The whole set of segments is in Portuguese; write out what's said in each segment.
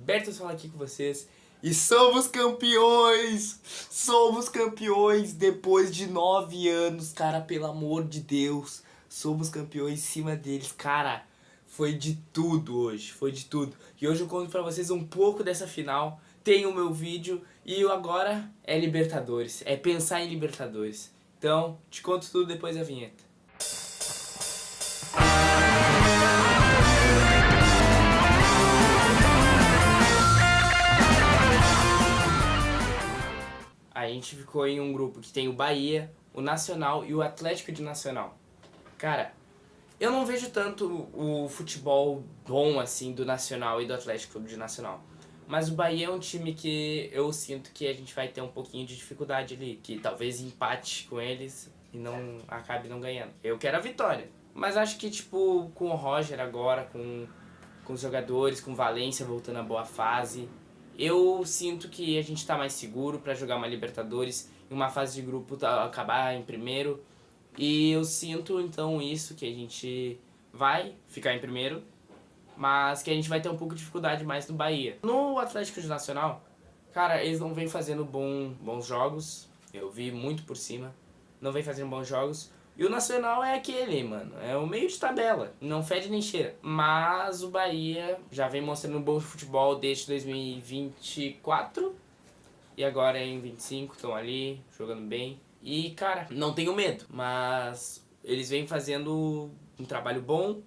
Bertos fala aqui com vocês. E somos campeões! Somos campeões depois de 9 anos, cara, pelo amor de Deus. Somos campeões em cima deles, cara. Foi de tudo hoje, foi de tudo. E hoje eu conto pra vocês um pouco dessa final. Tem o meu vídeo e agora é Libertadores, é pensar em Libertadores. Então, te conto tudo depois da vinheta. A gente ficou em um grupo que tem o Bahia, o Nacional e o Atlético de Nacional. Cara, eu não vejo tanto o futebol bom assim do Nacional e do Atlético de Nacional. Mas o Bahia é um time que eu sinto que a gente vai ter um pouquinho de dificuldade ali. Que talvez empate com eles e não acabe não ganhando. Eu quero a vitória. Mas acho que tipo com o Roger agora, com os jogadores, com o Valência voltando à boa fase, eu sinto que a gente tá mais seguro pra jogar uma Libertadores, em uma fase de grupo acabar em primeiro. E eu sinto então isso, que a gente vai ficar em primeiro, mas que a gente vai ter um pouco de dificuldade mais no Bahia. No Atlético de Nacional, cara, eles não vêm fazendo bons jogos, eu vi muito por cima, não vem fazendo bons jogos. E o Nacional é aquele, mano, é o meio de tabela, não fede nem cheira. Mas o Bahia já vem mostrando um bom futebol desde 2024 e agora em 25 estão ali, jogando bem. E, cara, não tenho medo, mas eles vêm fazendo um trabalho bom,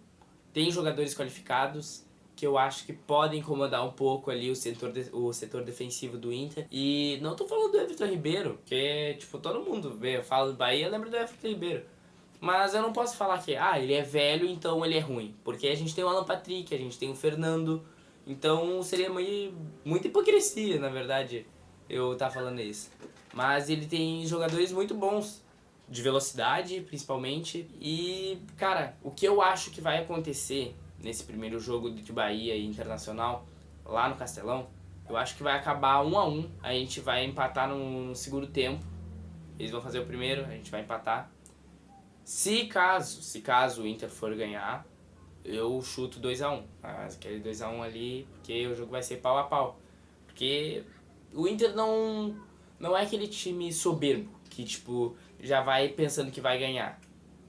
tem jogadores qualificados que eu acho que podem incomodar um pouco ali o setor defensivo do Inter. E não tô falando do Everton Ribeiro, que tipo, todo mundo vê, eu falo do Bahia, lembra do Everton Ribeiro. Mas eu não posso falar que, ele é velho, então ele é ruim. Porque a gente tem o Alan Patrick, a gente tem o Fernando, então seria muita hipocrisia, na verdade, eu tá falando isso. Mas ele tem jogadores muito bons, de velocidade principalmente. E, cara, o que eu acho que vai acontecer nesse primeiro jogo de Bahia e Internacional, lá no Castelão, eu acho que vai acabar 1-1. A gente vai empatar no segundo tempo. Eles vão fazer o primeiro, a gente vai empatar. Se caso o Inter for ganhar, eu chuto 2-1. Aquele 2-1 ali, porque o jogo vai ser pau a pau. Porque o Inter não é aquele time soberbo, que tipo, já vai pensando que vai ganhar.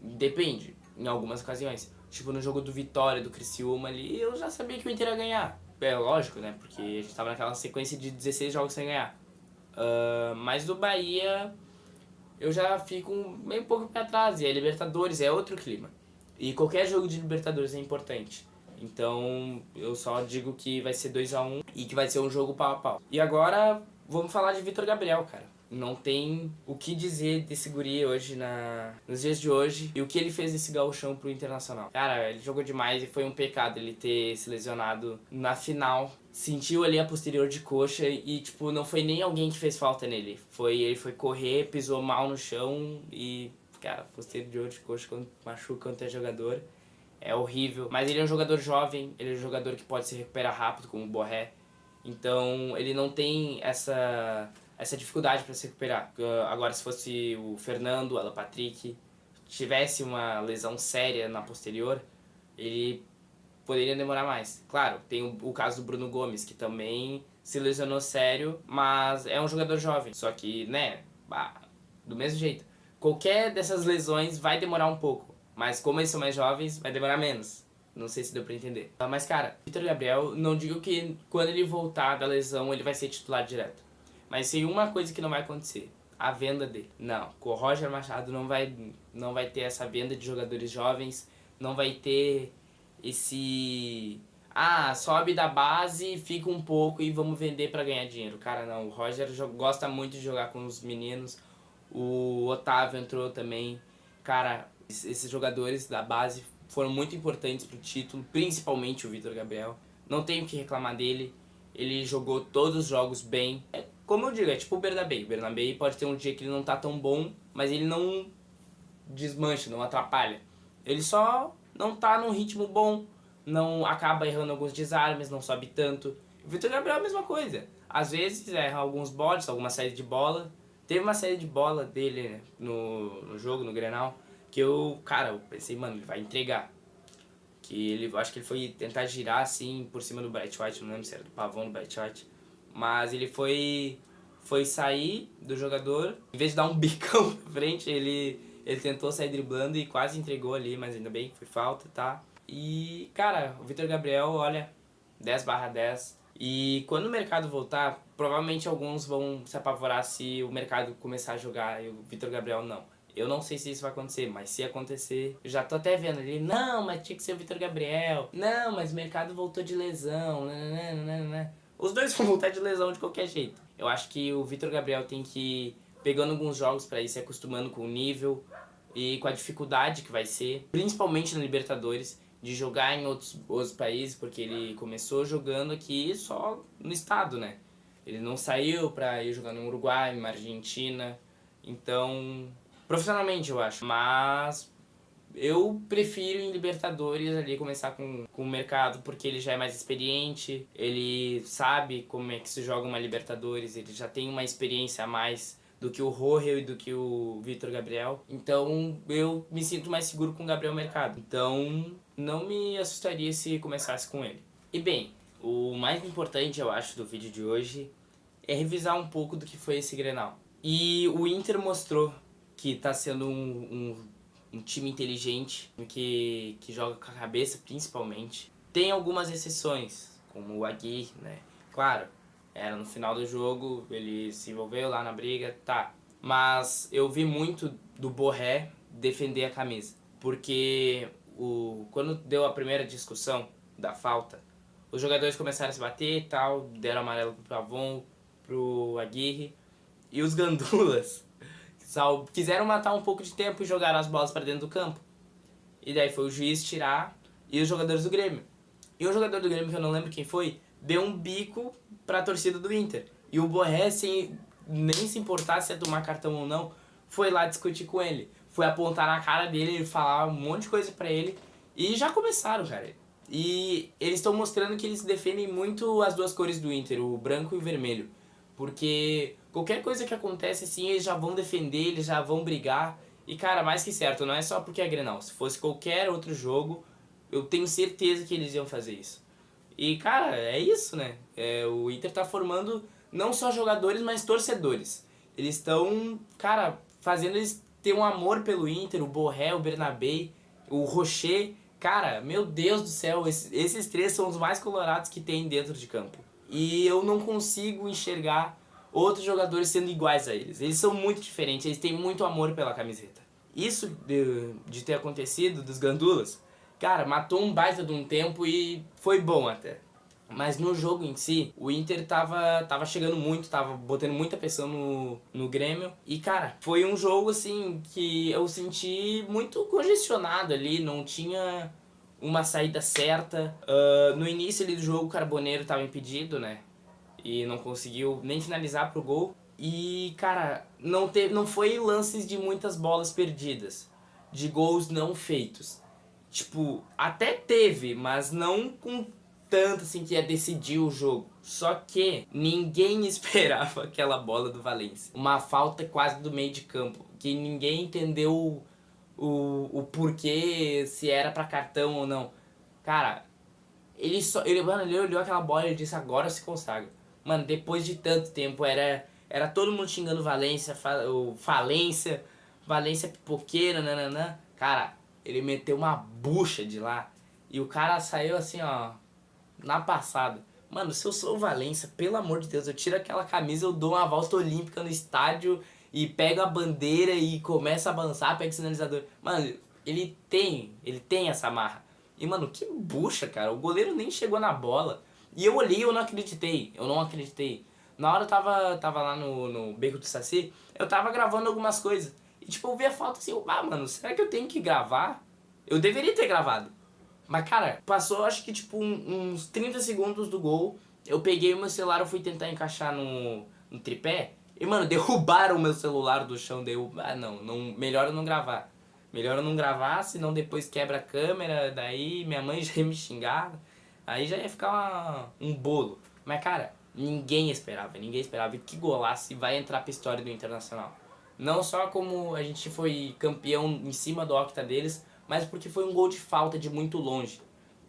Depende, em algumas ocasiões. Tipo, no jogo do Vitória, do Criciúma ali, eu já sabia que o Inter ia ganhar. É lógico, né? Porque a gente tava naquela sequência de 16 jogos sem ganhar. Mas do Bahia, eu já fico meio pouco pra trás. E a Libertadores é outro clima. E qualquer jogo de Libertadores é importante. Então eu só digo que vai ser 2-1 e que vai ser um jogo pau a pau. E agora vamos falar de Vitor Gabriel, cara. Não tem o que dizer desse guri hoje, nos dias de hoje, e o que ele fez nesse gauchão pro Internacional. Cara, ele jogou demais e foi um pecado ele ter se lesionado na final. Sentiu ali a posterior de coxa e, tipo, não foi nem alguém que fez falta nele. Ele foi correr, pisou mal no chão e, cara, posterior de coxa quando machuca quando é jogador é horrível. Mas ele é um jogador jovem, ele é um jogador que pode se recuperar rápido, como o Borré. Então ele não tem essa dificuldade para se recuperar. Agora, se fosse o Fernando, o Alan Patrick, tivesse uma lesão séria na posterior, ele poderia demorar mais. Claro, tem o caso do Bruno Gomes, que também se lesionou sério, mas é um jogador jovem. Só que, né, do mesmo jeito. Qualquer dessas lesões vai demorar um pouco, mas como eles são mais jovens, vai demorar menos. Não sei se deu pra entender. Mas, cara, Vitor Gabriel, não digo que quando ele voltar da lesão ele vai ser titular direto. Mas tem uma coisa que não vai acontecer. A venda dele. Não, com o Roger Machado não vai ter essa venda de jogadores jovens. Não vai ter esse... sobe da base, fica um pouco e vamos vender pra ganhar dinheiro. Cara, não. O Roger gosta muito de jogar com os meninos. O Otávio entrou também. Cara, esses jogadores da base foram muito importantes pro título, principalmente o Vitor Gabriel. Não tenho o que reclamar dele. Ele jogou todos os jogos bem. Como eu digo, é tipo o Bernabéu. O Bernabéu pode ter um dia que ele não tá tão bom, mas ele não desmancha, não atrapalha. Ele só não tá num ritmo bom, não acaba errando alguns desarmes, não sobe tanto. O Vitor Gabriel é a mesma coisa. Às vezes erra alguns botes, alguma saída de bola. Teve uma saída de bola dele no jogo, no Grenal, que eu pensei, mano, ele vai entregar. que ele, acho que ele foi tentar girar assim por cima do Bright White, não lembro se era do Pavão do Bright White, mas ele foi sair do jogador, em vez de dar um bicão na frente, ele tentou sair driblando e quase entregou ali, mas ainda bem que foi falta, tá? E, cara, o Vitor Gabriel, olha, 10/10. E quando o mercado voltar, provavelmente alguns vão se apavorar se o mercado começar a jogar e o Vitor Gabriel não. Eu não sei se isso vai acontecer, mas se acontecer, eu já tô até vendo ali, não, mas tinha que ser o Vitor Gabriel. Não, mas o mercado voltou de lesão, nananana. Os dois vão voltar de lesão de qualquer jeito. Eu acho que o Vitor Gabriel tem que ir pegando alguns jogos pra ir se acostumando com o nível e com a dificuldade que vai ser, principalmente na Libertadores, de jogar em outros países, porque ele começou jogando aqui só no estado, né? Ele não saiu pra ir jogar no Uruguai, na Argentina, então, profissionalmente eu acho, mas eu prefiro em Libertadores ali começar com o mercado, porque ele já é mais experiente, ele sabe como é que se joga uma Libertadores, ele já tem uma experiência a mais do que o Rohel e do que o Vitor Gabriel. Então eu me sinto mais seguro com o Gabriel Mercado. Então não me assustaria se começasse com ele. E bem, o mais importante eu acho do vídeo de hoje é revisar um pouco do que foi esse Grenal. E o Inter mostrou que está sendo um time inteligente, que joga com a cabeça principalmente. Tem algumas exceções, como o Aguirre, né? Claro, era no final do jogo, ele se envolveu lá na briga, tá. Mas eu vi muito do Borré defender a camisa. Porque quando deu a primeira discussão da falta, os jogadores começaram a se bater e tal, deram amarelo pro Pavon, pro Aguirre. E os gandulas quiseram matar um pouco de tempo e jogaram as bolas para dentro do campo. E daí foi o juiz tirar e os jogadores do Grêmio. E o jogador do Grêmio, que eu não lembro quem foi, deu um bico pra torcida do Inter. E o Borré, sem nem se importar se ia tomar cartão ou não, foi lá discutir com ele. Foi apontar na cara dele, falar um monte de coisa pra ele. E já começaram, cara. E eles estão mostrando que eles defendem muito as duas cores do Inter, o branco e o vermelho. Porque qualquer coisa que acontece assim, eles já vão defender, eles já vão brigar. E cara, mais que certo, não é só porque é Grenal. Se fosse qualquer outro jogo, eu tenho certeza que eles iam fazer isso. E cara, é isso, né? O Inter tá formando não só jogadores, mas torcedores. Eles estão, cara, fazendo eles ter um amor pelo Inter, o Borré, o Bernabé, o Rocher. Cara, meu Deus do céu, esses três são os mais colorados que tem dentro de campo. E eu não consigo enxergar outros jogadores sendo iguais a eles. Eles são muito diferentes, eles têm muito amor pela camiseta. Isso de ter acontecido, dos gandulas, cara, matou um baita de um tempo e foi bom até. Mas no jogo em si, o Inter tava chegando muito, tava botando muita pressão no Grêmio. E cara, foi um jogo assim que eu senti muito congestionado ali, não tinha uma saída certa. No início ali do jogo o Carboneiro tava impedido, né? E não conseguiu nem finalizar pro gol. E cara, não foi lances de muitas bolas perdidas, de gols não feitos. Tipo, até teve, mas não com tanto assim que ia decidir o jogo. Só que ninguém esperava aquela bola do Valencia. Uma falta quase do meio de campo, que ninguém entendeu o porquê, se era pra cartão ou não. Cara, ele olhou aquela bola e disse, agora se consagra. Mano, depois de tanto tempo, era todo mundo xingando Valência, Valência pipoqueira, nananã. Cara, ele meteu uma bucha de lá e o cara saiu assim, ó, na passada. Mano, se eu sou o Valência, pelo amor de Deus, eu tiro aquela camisa, eu dou uma volta olímpica no estádio e pego a bandeira e começo a avançar, pego o sinalizador. Mano, ele tem essa marra. E, mano, que bucha, cara. O goleiro nem chegou na bola. E eu olhei e eu não acreditei. Na hora eu tava lá no Beco do Saci, eu tava gravando algumas coisas. E, tipo, eu vi a falta assim, mano, será que eu tenho que gravar? Eu deveria ter gravado. Mas, cara, passou acho que, tipo, uns 30 segundos do gol. Eu peguei o meu celular, eu fui tentar encaixar no tripé. E, mano, derrubaram o meu celular do chão. Não, melhor eu não gravar. Melhor eu não gravar, senão depois quebra a câmera. Daí minha mãe já ia me xingar. Aí já ia ficar um bolo. Mas, cara, ninguém esperava. E que golaço, e vai entrar pra história do Internacional. Não só como a gente foi campeão em cima do octa deles, mas porque foi um gol de falta de muito longe.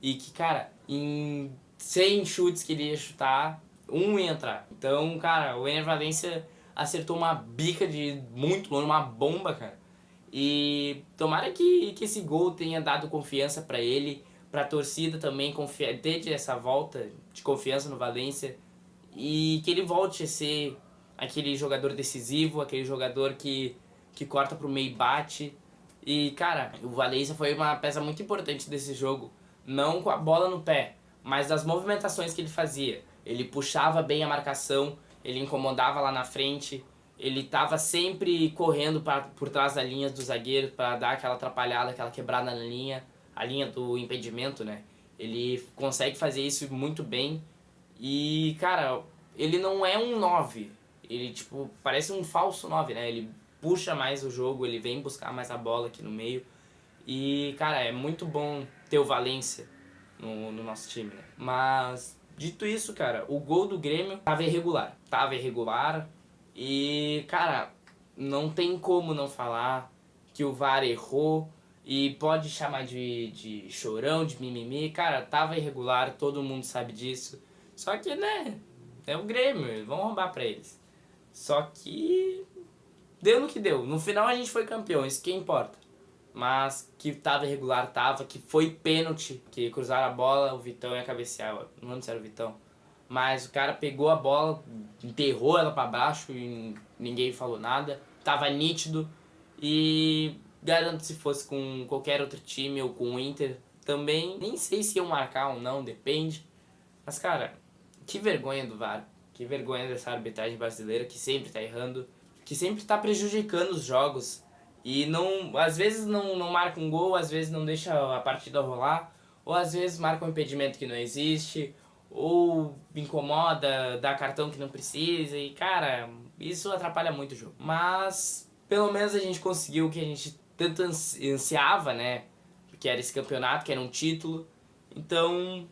e que, cara, em 100 chutes que ele ia chutar, um ia entrar. Então, cara, o Ener Valencia acertou uma bica de muito longe, uma bomba, cara. E tomara que esse gol tenha dado confiança pra ele, pra torcida também, ter essa volta de confiança no Valencia e que ele volte a ser aquele jogador decisivo, aquele jogador que corta pro meio e bate. E, cara, o Valencia foi uma peça muito importante desse jogo, não com a bola no pé, mas das movimentações que ele fazia. Ele puxava bem a marcação, ele incomodava lá na frente, ele tava sempre correndo por trás das linhas do zagueiro para dar aquela atrapalhada, aquela quebrada na linha, a linha do impedimento, né? Ele consegue fazer isso muito bem e, cara, ele não é um 9. Ele, tipo, parece um falso 9, né? Ele puxa mais o jogo, ele vem buscar mais a bola aqui no meio. E, cara, é muito bom ter o Valência no nosso time, né? Mas, dito isso, cara, o gol do Grêmio tava irregular. Tava irregular e, cara, não tem como não falar que o VAR errou e pode chamar de chorão, de mimimi. Cara, tava irregular, todo mundo sabe disso. Só que, né, é o Grêmio, vão roubar pra eles. Só que deu no que deu. No final a gente foi campeão, isso que importa. Mas que tava irregular, tava. Que foi pênalti, que cruzaram a bola, o Vitão ia cabecear. Não lembro se era o Vitão. Mas o cara pegou a bola, enterrou ela pra baixo e ninguém falou nada. Tava nítido. E garanto se fosse com qualquer outro time ou com o Inter também. Nem sei se iam marcar ou não, depende. Mas, cara, que vergonha do VAR. Que vergonha dessa arbitragem brasileira que sempre tá errando, que sempre tá prejudicando os jogos. E não, às vezes não marca um gol, às vezes não deixa a partida rolar, ou às vezes marca um impedimento que não existe, ou incomoda, dá cartão que não precisa, e cara, isso atrapalha muito o jogo. Mas pelo menos a gente conseguiu o que a gente tanto ansiava, né? Que era esse campeonato, que era um título. Então,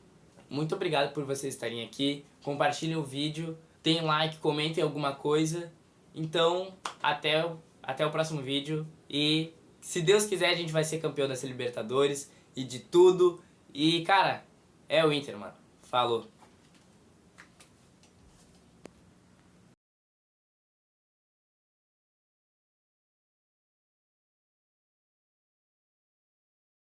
muito obrigado por vocês estarem aqui. Compartilhem o vídeo, deem like, comentem alguma coisa. Então, até o próximo vídeo. E se Deus quiser, a gente vai ser campeão dessa Libertadores e de tudo. E, cara, é o Inter, mano. Falou.